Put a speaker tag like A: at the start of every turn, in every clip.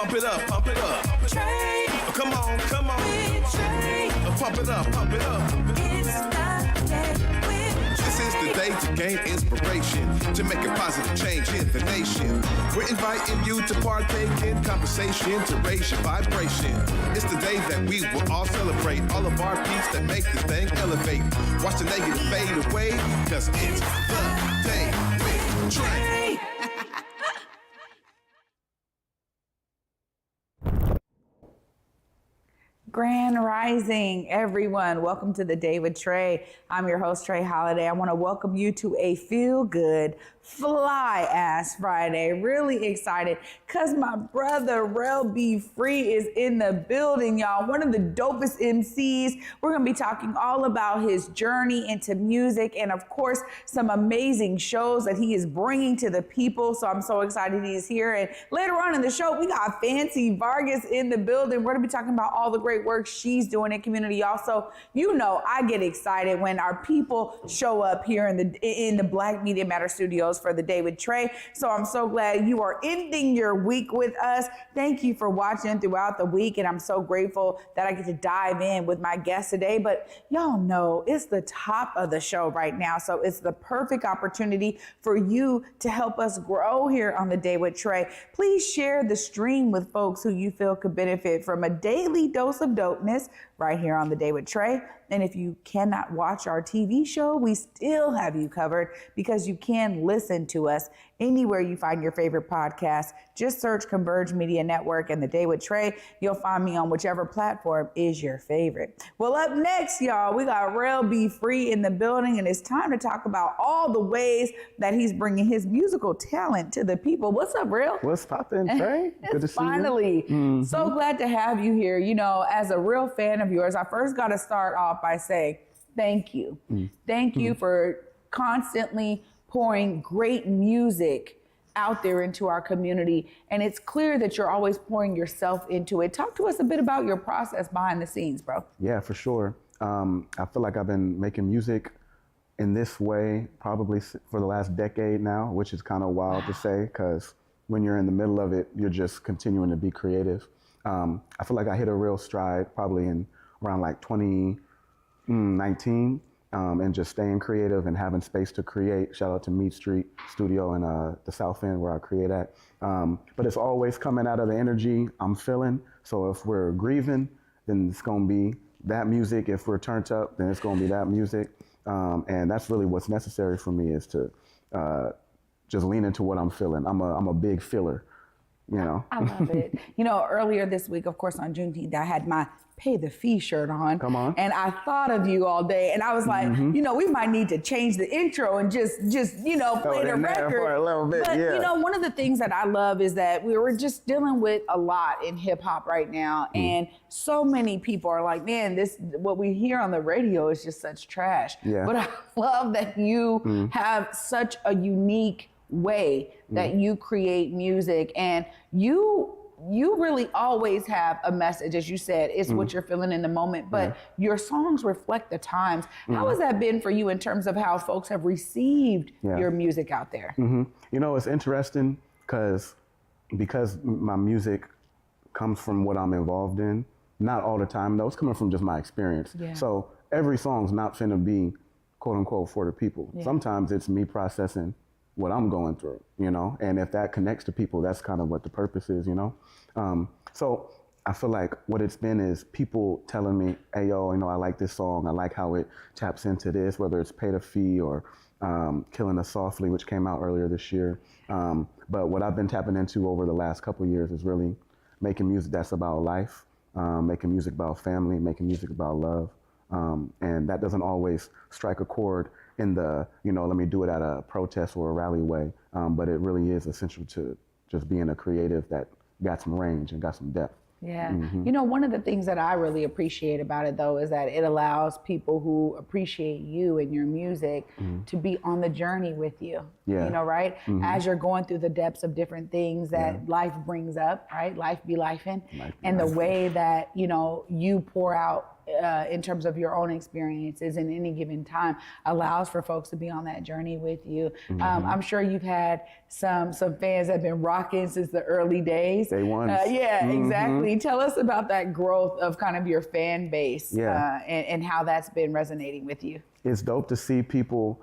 A: Pump it up, pump it up.
B: Trae.
A: Come on, come on.
B: With Trae.
A: Pump it up, pump it up.
B: It's the day with Trae.
A: This is the day to gain inspiration, to make a positive change in the nation. We're inviting you to partake in conversation, to raise your vibration. It's the day that we will all celebrate all of our peace that make this thing elevate. Watch the negative fade away, cause it's the day with Trae.
C: Grand Rising, everyone. Welcome to the Day with Trae. I'm your host, Trae Holiday. I want to welcome you to a feel-good, fly-ass Friday. Really excited because my brother, Rell Be is in the building, y'all. One of the dopest MCs. We're going to be talking all about his journey into music and, of course, some amazing shows that he is bringing to the people. So I'm so excited he's here. And later on in the show, we got Fancy Vargas in the building. We're going to be talking about all the great work she's doing in community. Also, you know, I get excited when our people show up here in the Black Media Matter Studios for the Day with Trae. So I'm so glad you are ending your week with us. Thank you for watching throughout the week, and I'm so grateful that I get to dive in with my guest today. But y'all know it's the top of the show right now, so it's the perfect opportunity for you to help us grow here on the Day with Trae. Please share the stream with folks who you feel could benefit from a daily dose of dopeness right here on the Day with Trae. And if you cannot watch our TV show, we still have you covered because you can listen to us anywhere you find your favorite podcast. Just search Converge Media Network and the Day with Trae. You'll find me on whichever platform is your favorite. Well, up next, y'all, we got Rell Be in the building, and it's time to talk about all the ways that he's bringing his musical talent to the people. What's up, Rell?
D: What's poppin', Trae? Good to see you.
C: Finally. So glad to have you here. You know, as a real fan of yours, I first got to start off by saying thank you. Thank you for constantly pouring great music out there into our community. And it's clear that you're always pouring yourself into it. Talk to us a bit about your process behind the scenes, bro.
D: Yeah, for sure. I feel like I've been making music in this way probably for the last decade now, which is kind of wild to say, because when you're in the middle of it, you're just continuing to be creative. I feel like I hit a real stride probably in around like 2019, and just staying creative and having space to create. Shout out to Mead Street Studio in the South End where I create at. But it's always coming out of the energy I'm feeling. So if we're grieving, then it's gonna be that music. If we're turned up, then it's gonna be that music. And that's really what's necessary for me, is to just lean into what I'm feeling. I'm a big feeler. You know.
C: I love it. You know, earlier this week, of course, on Juneteenth, I had my Pay the Fee shirt on.
D: Come on.
C: And I thought of you all day, and I was like, you know, we might need to change the intro and just you know, play the record
D: for a little bit.
C: But
D: yeah.
C: you know, one of the things that I love is that we were just dealing with a lot in hip hop right now, and so many people are like, man, this what we hear on the radio is just such trash.
D: Yeah.
C: But I love that you have such a unique way that you create music, and you really always have a message. As you said, it's what you're feeling in the moment, but your songs reflect the times. How has that been for you in terms of how folks have received your music out there?
D: You know, it's interesting because my music comes from what I'm involved in. Not all the time though, it's coming from just my experience.
C: Yeah.
D: So every song's not finna be quote unquote for the people.
C: Yeah.
D: Sometimes it's me processing what I'm going through, you know, and if that connects to people, that's kind of what the purpose is, you know. So I feel like what it's been is people telling me, hey, yo, you know, I like this song. I like how it taps into this, whether it's Pay the Fee or Killing Us Softly, which came out earlier this year. But what I've been tapping into over the last couple of years is really making music that's about life, making music about family, making music about love. And that doesn't always strike a chord in the, you know, let me do it at a protest or a rally way. But it really is essential to just being a creative that got some range and got some depth.
C: Yeah. You know, one of the things that I really appreciate about it, though, is that it allows people who appreciate you and your music to be on the journey with you.
D: Yeah.
C: You know, right? As you're going through the depths of different things that life brings up, right? Life be lifing. And the way that, you know, you pour out in terms of your own experiences in any given time allows for folks to be on that journey with you. I'm sure you've had some fans that have been rocking since the early days.
D: Day ones.
C: Yeah, exactly. Tell us about that growth of kind of your fan base and how that's been resonating with you.
D: It's dope to see people.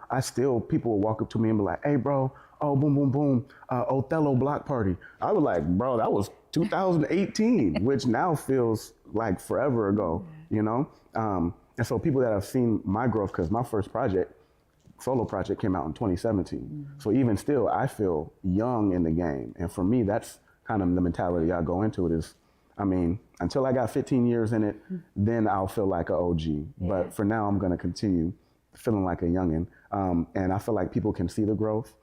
D: People will walk up to me and be like, "Hey, bro, oh, boom, boom, boom, Othello block party." I was like, bro, that was 2018, which now feels like forever ago, you know? And so people that have seen my growth, because my first solo project came out in 2017. So even still, I feel young in the game. And for me, that's kind of the mentality I go into it is, I mean, until I got 15 years in it, then I'll feel like an OG. But for now, I'm gonna continue feeling like a youngin'. And I feel like people can see the growth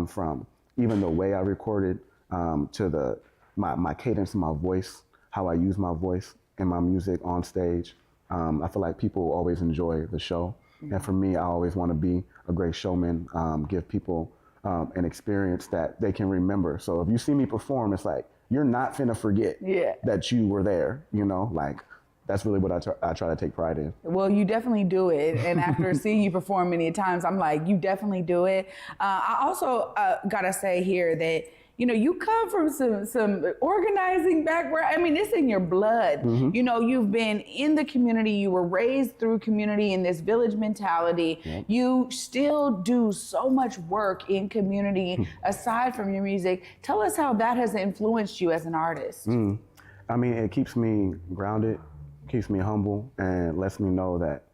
D: from even the way I recorded to my cadence in my voice, how I use my voice in my music on stage. I feel like people always enjoy the show. And for me, I always want to be a great showman, give people an experience that they can remember. So if you see me perform, it's like, you're not finna forget that you were there, you know? Like, that's really what I try to take pride in.
C: Well, you definitely do it. And after seeing you perform many times, I'm like, you definitely do it. I also gotta say here that, you know, you come from some organizing background. I mean, it's in your blood. You know, you've been in the community. You were raised through community in this village mentality. You still do so much work in community aside from your music. Tell us how that has influenced you as an artist.
D: I mean, it keeps me grounded, keeps me humble, and lets me know that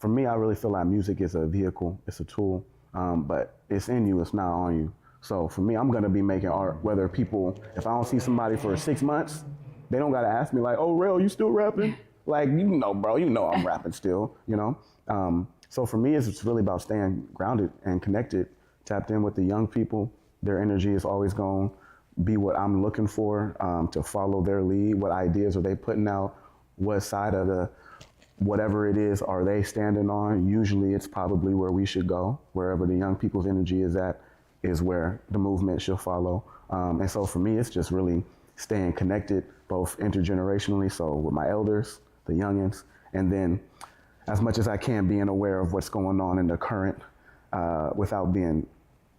D: for me, I really feel like music is a vehicle, it's a tool, but it's in you, it's not on you. So for me, I'm gonna be making art, whether if I don't see somebody for 6 months, they don't gotta ask me like, "Oh, Rell, you still rapping?" Like, you know, bro, you know I'm rapping still, you know? So for me, it's really about staying grounded and connected, tapped in with the young people. Their energy is always gonna be what I'm looking for, to follow their lead. What ideas are they putting out? What side of whatever it is are they standing on? Usually it's probably where we should go. Wherever the young people's energy is at is where the movement should follow. And so for me, it's just really staying connected, both intergenerationally, so with my elders, the youngins, and then as much as I can being aware of what's going on in the current without being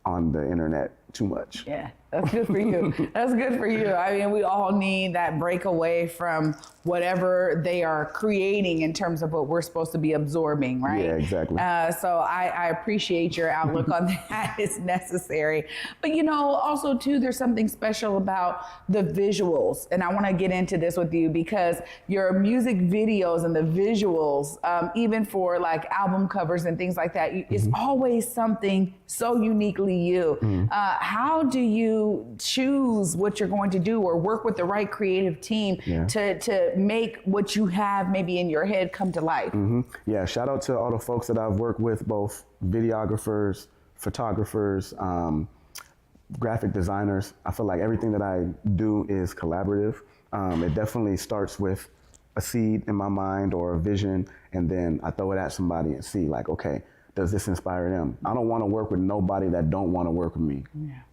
D: on the internet too much.
C: Yeah, that's good for you. That's good for you. I mean, we all need that break away from whatever they are creating in terms of what we're supposed to be absorbing, right?
D: Yeah, exactly.
C: So I appreciate your outlook on that. It's necessary. But, you know, also, too, there's something special about the visuals. And I want to get into this with you because your music videos and the visuals, even for like album covers and things like that, it's always something so uniquely you. How do you choose what you're going to do or work with the right creative team to make what you have maybe in your head come to life? Yeah,
D: shout out to all the folks that I've worked with, both videographers, photographers, graphic designers. I feel like everything that I do is collaborative. It definitely starts with a seed in my mind or a vision, and then I throw it at somebody and see like, okay, does this inspire them? I don't want to work with nobody that don't want to work with me.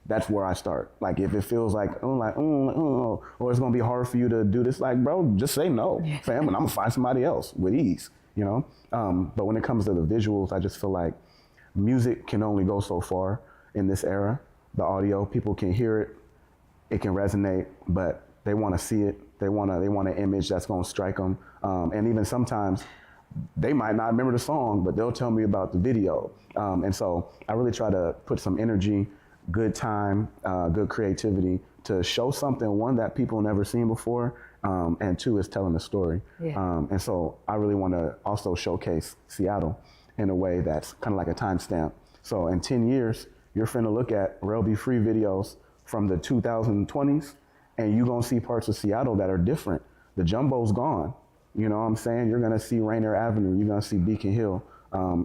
D: That's where I start. Like if it feels like, or it's gonna be hard for you to do this, like, bro, just say no, fam, and I'm gonna find somebody else with ease, you know? But when it comes to the visuals, I just feel like music can only go so far in this era. The audio, people can hear it, it can resonate, but they want to see it. They want an image that's gonna strike them. And even sometimes, they might not remember the song, but they'll tell me about the video. And so I really try to put some energy, good time, good creativity to show something, one, that people never seen before, and two, is telling a story. And so I really want to also showcase Seattle in a way that's kind of like a timestamp. So in 10 years, you're finna look at Rell Be free videos from the 2020s, and you're gonna see parts of Seattle that are different. The jumbo's gone. You know what I'm saying? You're gonna see Rainier Avenue, you're gonna see Beacon Hill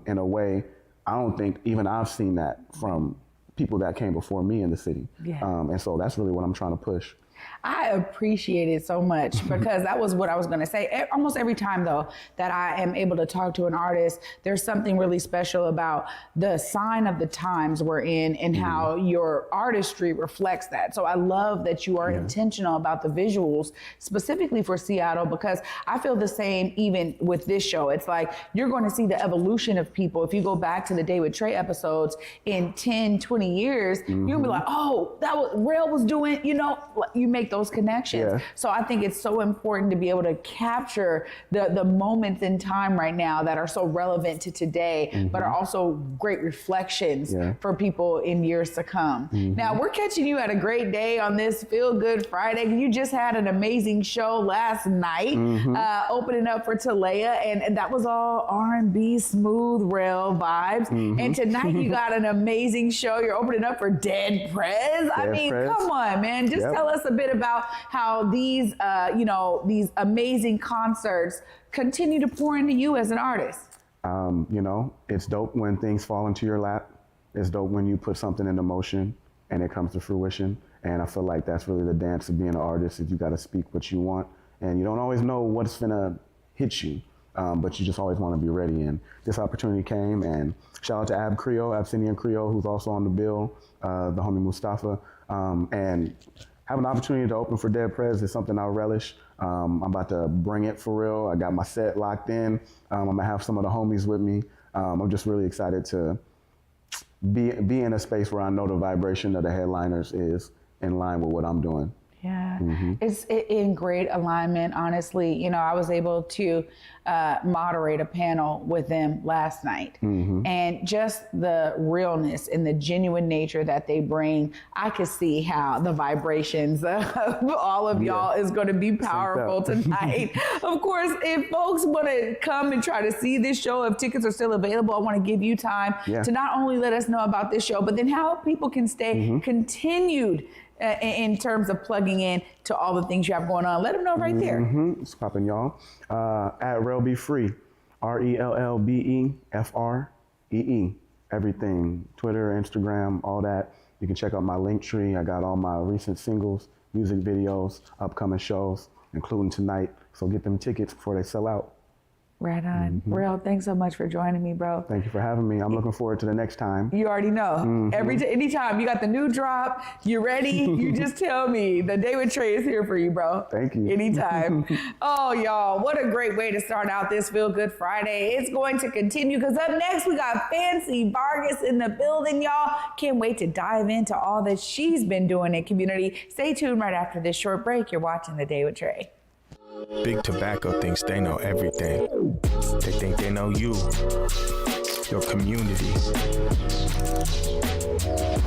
D: in a way I don't think even I've seen that from people that came before me in the city. And so that's really what I'm trying to push.
C: I appreciate it so much because that was what I was going to say. Almost every time, though, that I am able to talk to an artist, there's something really special about the sign of the times we're in and how your artistry reflects that. So I love that you are intentional about the visuals, specifically for Seattle, because I feel the same even with this show. It's like you're going to see the evolution of people. If you go back to the Day with Trae episodes in 10, 20 years, you'll be like, oh, that was Rell was doing, you know, you make those connections. Yeah. So I think it's so important to be able to capture the moments in time right now that are so relevant to today, but are also great reflections for people in years to come. Now we're catching you at a great day on this Feel Good Friday. You just had an amazing show last night, opening up for Talea, and that was all R&B, smooth Rell vibes. And tonight you got an amazing show. You're opening up for Dead Prez. I mean, come on, man. Just tell us a bit about how these, these amazing concerts continue to pour into you as an artist.
D: It's dope when things fall into your lap. It's dope when you put something into motion and it comes to fruition. And I feel like that's really the dance of being an artist, is you got to speak what you want. And you don't always know what's gonna hit you, but you just always want to be ready. And this opportunity came, and shout out to Abyssinian Creole, who's also on the bill, the homie Mustafa. And having an opportunity to open for Dead Prez is something I relish. I'm about to bring it for real. I got my set locked in. I'm gonna have some of the homies with me. I'm just really excited to be in a space where I know the vibration of the headliners is in line with what I'm doing.
C: Yeah, it's in great alignment, honestly. You know, I was able to moderate a panel with them last night, and just the realness and the genuine nature that they bring, I could see how the vibrations of all of y'all is going to be powerful tonight. Of course, if folks want to come and try to see this show, if tickets are still available, I want to give you time to not only let us know about this show, but then how people can stay continued in terms of plugging in to all the things you have going on. Let them know right there.
D: It's popping, y'all. At Rell Be Free, RELLBEFREE. Everything, Twitter, Instagram, all that. You can check out my link tree. I got all my recent singles, music videos, upcoming shows, including tonight. So get them tickets before they sell out.
C: Right on. Rell, thanks so much for joining me, bro.
D: Thank you for having me. I'm looking forward to the next time.
C: You already know. Anytime you got the new drop, you ready, you just tell me. The Day with Trae is here for you, bro.
D: Thank you.
C: Anytime. Oh, y'all, what a great way to start out this Feel Good Friday. It's going to continue because up next we got Fancy Vargas in the building, y'all. Can't wait to dive into all that she's been doing in community. Stay tuned right after this short break. You're watching The Day with Trae.
E: Big Tobacco thinks they know everything. They think they know you, your community,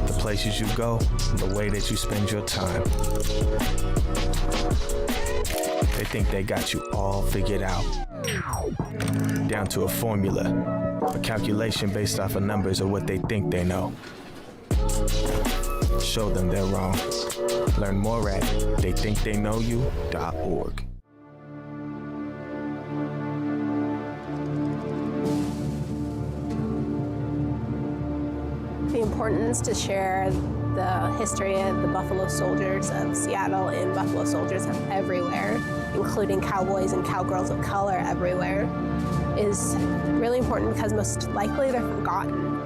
E: the places you go, the way that you spend your time. They think they got you all figured out, down to a formula, a calculation based off of numbers of what they think they know. Show them they're wrong. Learn more at theythinktheyknowyou.org.
F: The importance to share the history of the Buffalo Soldiers of Seattle and Buffalo Soldiers everywhere, including cowboys and cowgirls of color everywhere, is really important because most likely they're forgotten.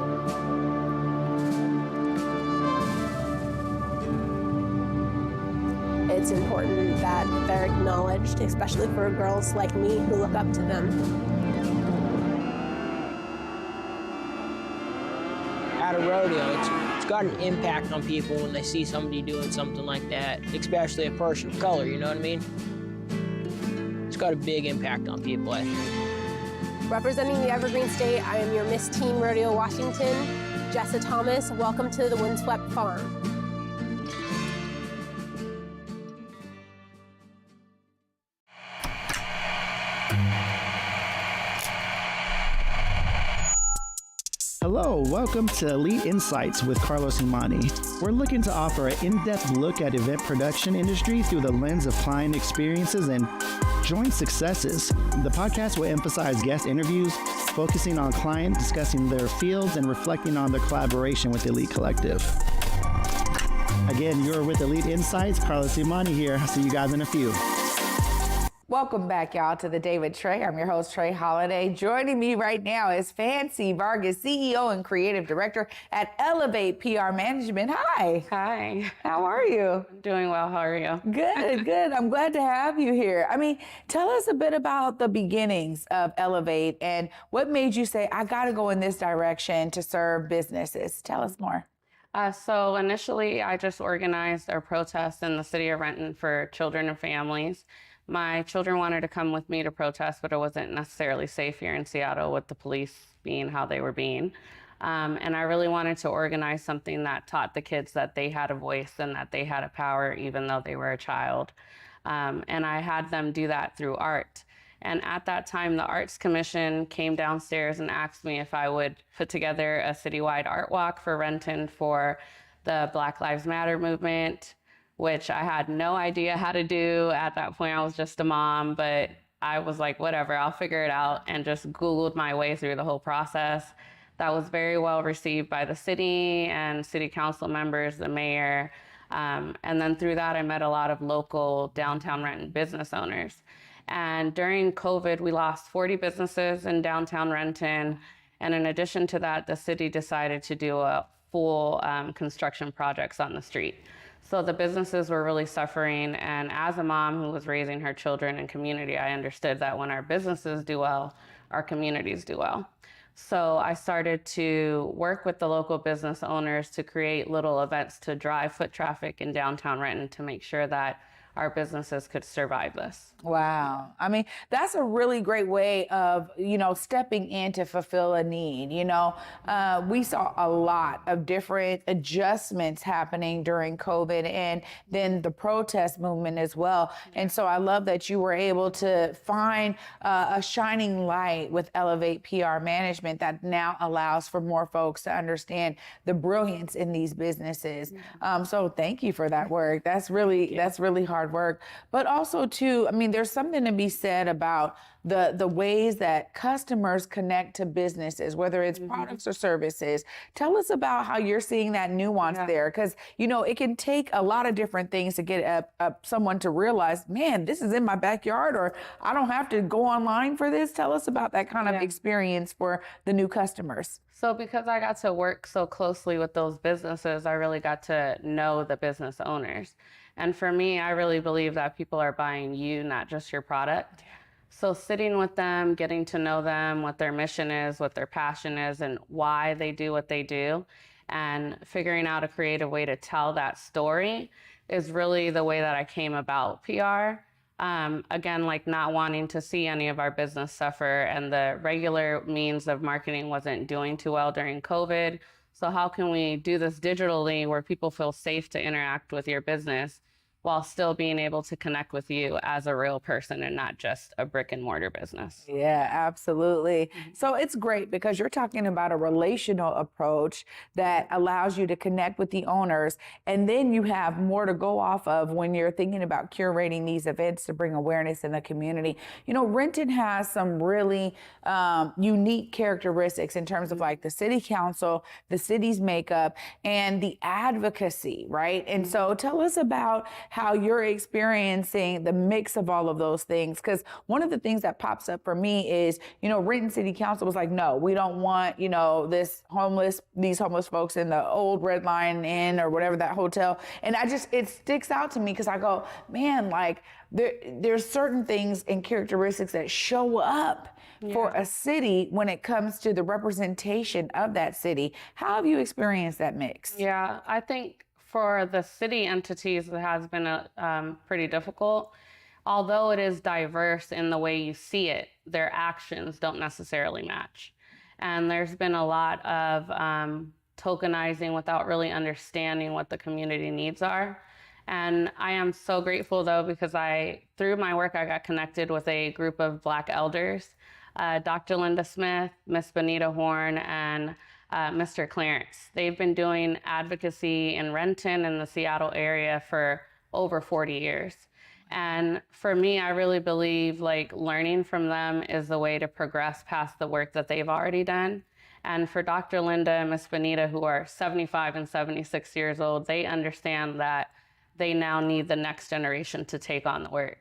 F: It's important that they're acknowledged, especially for girls like me who look up to them.
G: At a rodeo, it's got an impact on people when they see somebody doing something like that, especially a person of color, you know what I mean? It's got a big impact on people, I think.
F: Representing the Evergreen State, I am your Miss Teen Rodeo Washington, Jessa Thomas. Welcome to the Windswept Farm.
H: Hello, welcome to Elite Insights with Carlos Imani. We're looking to offer an in-depth look at event production industry through the lens of client experiences and joint successes. The podcast will emphasize guest interviews, focusing on client discussing their fields and reflecting on their collaboration with Elite Collective. Again, you're with Elite Insights. Carlos Imani here. I'll see you guys in a few.
C: Welcome back, y'all, to the David Trae. I'm your host, Trae Holiday. Joining me right now is Fancy Vargas, CEO and Creative Director at Elevate PR Management. Hi.
I: Hi.
C: How are you?
I: I'm doing well. How are you?
C: Good, good. I'm glad to have you here. I mean, tell us a bit about the beginnings of Elevate and what made you say, I got to go in this direction to serve businesses. Tell us more.
I: So initially, I just organized a protest in the city of Renton for children and families. My children wanted to come with me to protest, but it wasn't necessarily safe here in Seattle with the police being how they were being. And I really wanted to organize something that taught the kids that they had a voice and that they had a power, even though they were a child. And I had them do that through art. And at that time, the Arts Commission came downstairs and asked me if I would put together a citywide art walk for Renton for the Black Lives Matter movement, which I had no idea how to do. At that point, I was just a mom, but I was like, whatever, I'll figure it out, and just Googled my way through the whole process. That was very well received by the city and city council members, the mayor. And then through that, I met a lot of local downtown Renton business owners. And during COVID, we lost 40 businesses in downtown Renton. And in addition to that, the city decided to do a full construction projects on the street. So the businesses were really suffering. And as a mom who was raising her children in community, I understood that when our businesses do well, our communities do well. So I started to work with the local business owners to create little events to drive foot traffic in downtown Renton to make sure that our businesses could survive this.
C: Wow. I mean, that's a really great way of, stepping in to fulfill a need. We saw a lot of different adjustments happening during COVID and then the protest movement as well. And so I love that you were able to find a shining light with Elevate PR Management that now allows for more folks to understand the brilliance in these businesses. So thank you for that work. That's really hard work. But also too, I mean, there's something to be said about the ways that customers connect to businesses, whether it's products or services. Tell us about how you're seeing that nuance there, because it can take a lot of different things to get someone to realize, man, this is in my backyard, or I don't have to go online for this. Tell us about that kind of experience for the new customers.
I: So because I got to work so closely with those businesses, I really got to know the business owners. And for me, I really believe that people are buying you, not just your product. So sitting with them, getting to know them, what their mission is, what their passion is, and why they do what they do, and figuring out a creative way to tell that story is really the way that I came about PR. Again, like not wanting to see any of our business suffer, and the regular means of marketing wasn't doing too well during COVID. So how can we do this digitally where people feel safe to interact with your business while still being able to connect with you as a real person and not just a brick and mortar business?
C: Yeah, absolutely. So it's great because you're talking about a relational approach that allows you to connect with the owners, and then you have more to go off of when you're thinking about curating these events to bring awareness in the community. Renton has some really unique characteristics in terms of like the city council, the city's makeup, and the advocacy, right? And so tell us about how you're experiencing the mix of all of those things. Because one of the things that pops up for me is, Renton City Council was like, no, we don't want, these homeless folks in the old Red Lion Inn or whatever, that hotel. And it sticks out to me because I go, man, like there's certain things and characteristics that show up for a city when it comes to the representation of that city. How have you experienced that mix?
I: Yeah, I think for the city entities, it has been pretty difficult. Although it is diverse in the way you see it, their actions don't necessarily match. And there's been a lot of tokenizing without really understanding what the community needs are. And I am so grateful though, because through my work, I got connected with a group of Black elders, Dr. Linda Smith, Miss Benita Horn, and Mr. Clarence. They've been doing advocacy in Renton and the Seattle area for over 40 years. And for me, I really believe like learning from them is the way to progress past the work that they've already done And for Dr. Linda and Miss Benita, who are 75 and 76 years old, they understand that they now need the next generation to take on the work.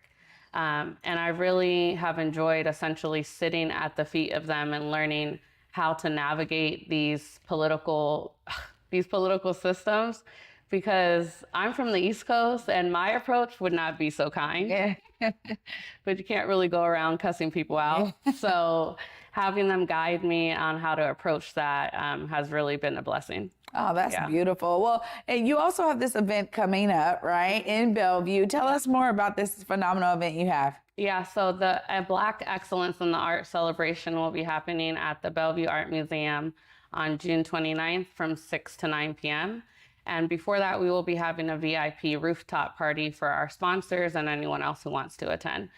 I: And I really have enjoyed essentially sitting at the feet of them and learning how to navigate these political systems, because I'm from the East Coast and my approach would not be so kind.
C: Yeah.
I: But you can't really go around cussing people out. So having them guide me on how to approach that has really been a blessing.
C: Oh, that's beautiful. Well, and you also have this event coming up, right, in Bellevue. Tell us more about this phenomenal event you have.
I: Yeah, so the Black Excellence in the Art celebration will be happening at the Bellevue Art Museum on June 29th from 6 to 9 p.m. And before that, we will be having a VIP rooftop party for our sponsors and anyone else who wants to attend.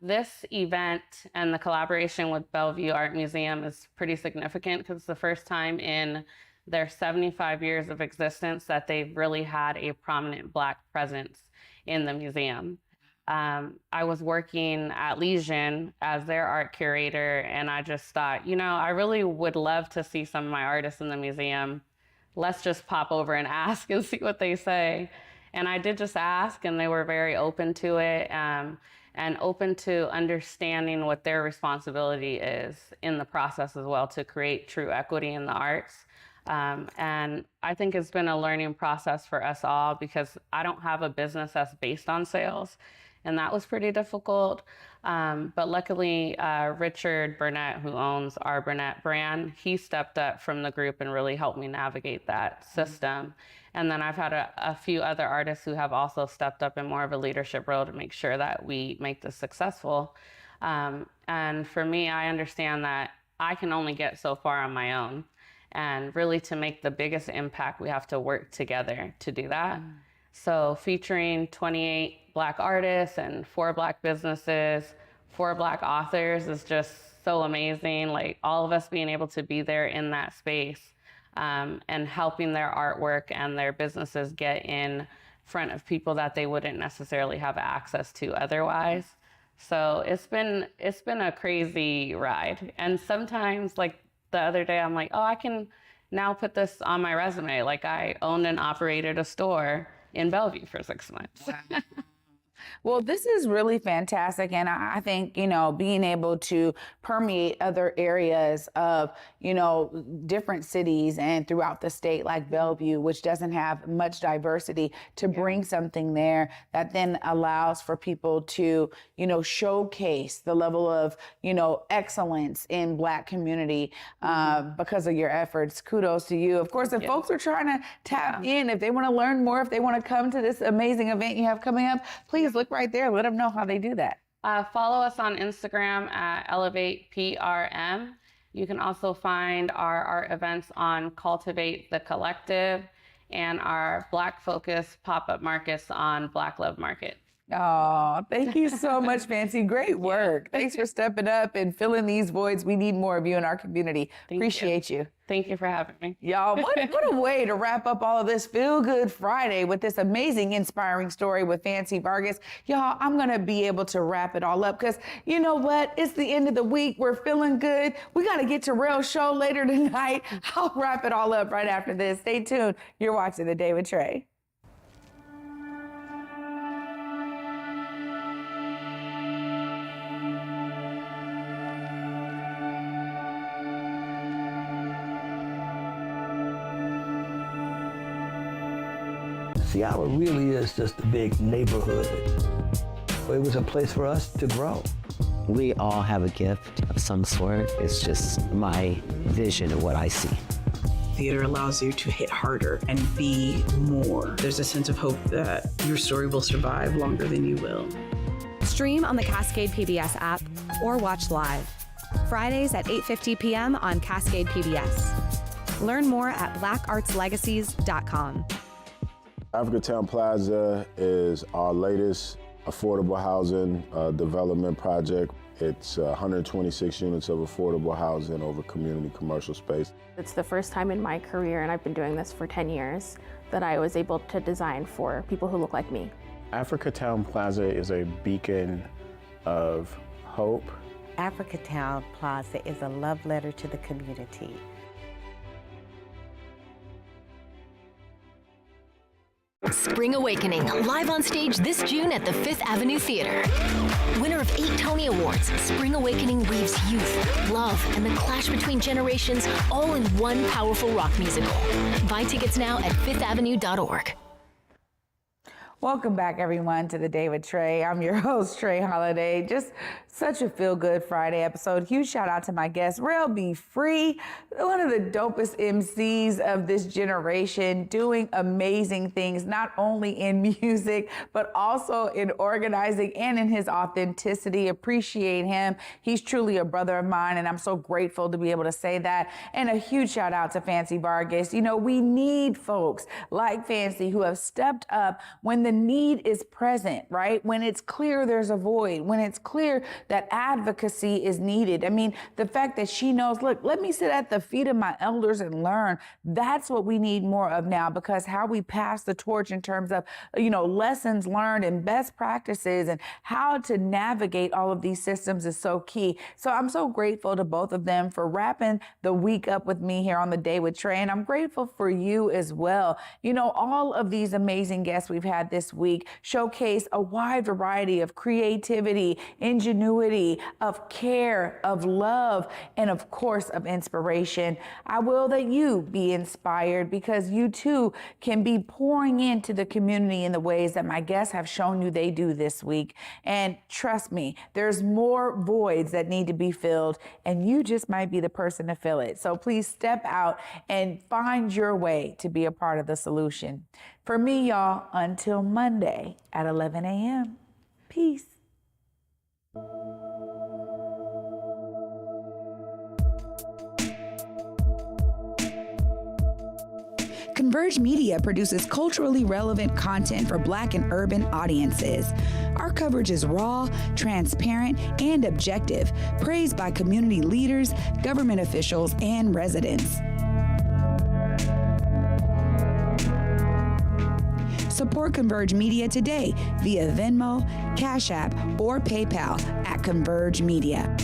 I: This event and the collaboration with Bellevue Art Museum is pretty significant because it's the first time in their 75 years of existence that they've really had a prominent Black presence in the museum. I was working at Legion as their art curator, and I just thought, you know, I really would love to see some of my artists in the museum. Let's just pop over and ask and see what they say. And I did just ask, and they were very open to it, and open to understanding what their responsibility is in the process as well to create true equity in the arts. And I think it's been a learning process for us all because I don't have a business that's based on sales, and that was pretty difficult. But luckily, Richard Burnett, who owns our Burnett brand, he stepped up from the group and really helped me navigate that system. And then I've had a few other artists who have also stepped up in more of a leadership role to make sure that we make this successful. And for me, I understand that I can only get so far on my own. And really, to make the biggest impact, we have to work together to do that. So featuring 28 Black artists and 4 Black businesses, 4 Black authors is just so amazing. Like, all of us being able to be there in that space and helping their artwork and their businesses get in front of people that they wouldn't necessarily have access to otherwise. So it's been a crazy ride. And sometimes, like, the other day, I'm like, oh, I can now put this on my resume. Like, I owned and operated a store in Bellevue for 6 months.
C: Wow. Well, this is really fantastic. And I think, you know, being able to permeate other areas of, you know, different cities and throughout the state like Bellevue, which doesn't have much diversity, to bring something there that then allows for people to, you know, showcase the level of, you know, excellence in Black community because of your efforts. Kudos to you. Of course, if folks are trying to tap in, if they want to learn more, if they want to come to this amazing event you have coming up, please look right there. Let them know how they do that.
I: Follow us on Instagram at ElevatePRM. You can also find our art events on Cultivate the Collective and our Black Focus pop-up markets on Black Love Market.
C: Oh, thank you so much, Fancy. Great work. Thanks for stepping up and filling these voids. We need more of you in our community. Appreciate you.
I: Thank you for having me.
C: Y'all, what a way to wrap up all of this Feel Good Friday with this amazing, inspiring story with Fancy Vargas. Y'all, I'm going to be able to wrap it all up because you know what? It's the end of the week. We're feeling good. We got to get to Rell's show later tonight. I'll wrap it all up right after this. Stay tuned. You're watching The Day with Trae.
J: Seattle really is just a big neighborhood. It was a place for us to grow.
K: We all have a gift of some sort. It's just my vision of what I see.
L: Theater allows you to hit harder and be more. There's a sense of hope that your story will survive longer than you will.
M: Stream on the Cascade PBS app or watch live. Fridays at 8:50 p.m. on Cascade PBS. Learn more at blackartslegacies.com.
N: Africatown Plaza is our latest affordable housing development project. It's 126 units of affordable housing over community commercial space.
O: It's the first time in my career, and I've been doing this for 10 years, that I was able to design for people who look like me.
P: Africatown Plaza is a beacon of hope Africatown Plaza is a love letter to the community.
Q: Spring Awakening, live on stage this June at the Fifth Avenue Theater. Winner of 8 Tony Awards, Spring Awakening weaves youth, love, and the clash between generations all in one powerful rock musical. Buy tickets now at fifthavenue.org.
C: Welcome back, everyone, to the Day with Trae. I'm your host, Trae Holiday. Just such a feel-good Friday episode. Huge shout out to my guest, Rell Be, one of the dopest MCs of this generation, doing amazing things, not only in music, but also in organizing and in his authenticity. Appreciate him. He's truly a brother of mine, and I'm so grateful to be able to say that. And a huge shout out to Fancy Vargas. You know, we need folks like Fancy who have stepped up when the need is present, right? When it's clear there's a void, when it's clear that advocacy is needed. I mean, the fact that she knows, look, let me sit at the feet of my elders and learn. That's what we need more of now, because how we pass the torch in terms of, you know, lessons learned and best practices and how to navigate all of these systems is so key. So I'm so grateful to both of them for wrapping the week up with me here on the Day with Trae. And I'm grateful for you as well. You know, all of these amazing guests we've had this week showcase a wide variety of creativity, ingenuity, of care, of love, and of course of inspiration. I will that you be inspired, because you too can be pouring into the community in the ways that my guests have shown you they do this week. And trust me, there's more voids that need to be filled, and you just might be the person to fill it. So please step out and find your way to be a part of the solution. For me, y'all, until Monday at 11 a.m. Peace. Converge Media produces culturally relevant content for Black and urban audiences. Our coverage is raw, transparent, and objective, praised by community leaders, government officials, and residents. Support Converge Media today via Venmo, Cash App, or PayPal at Converge Media.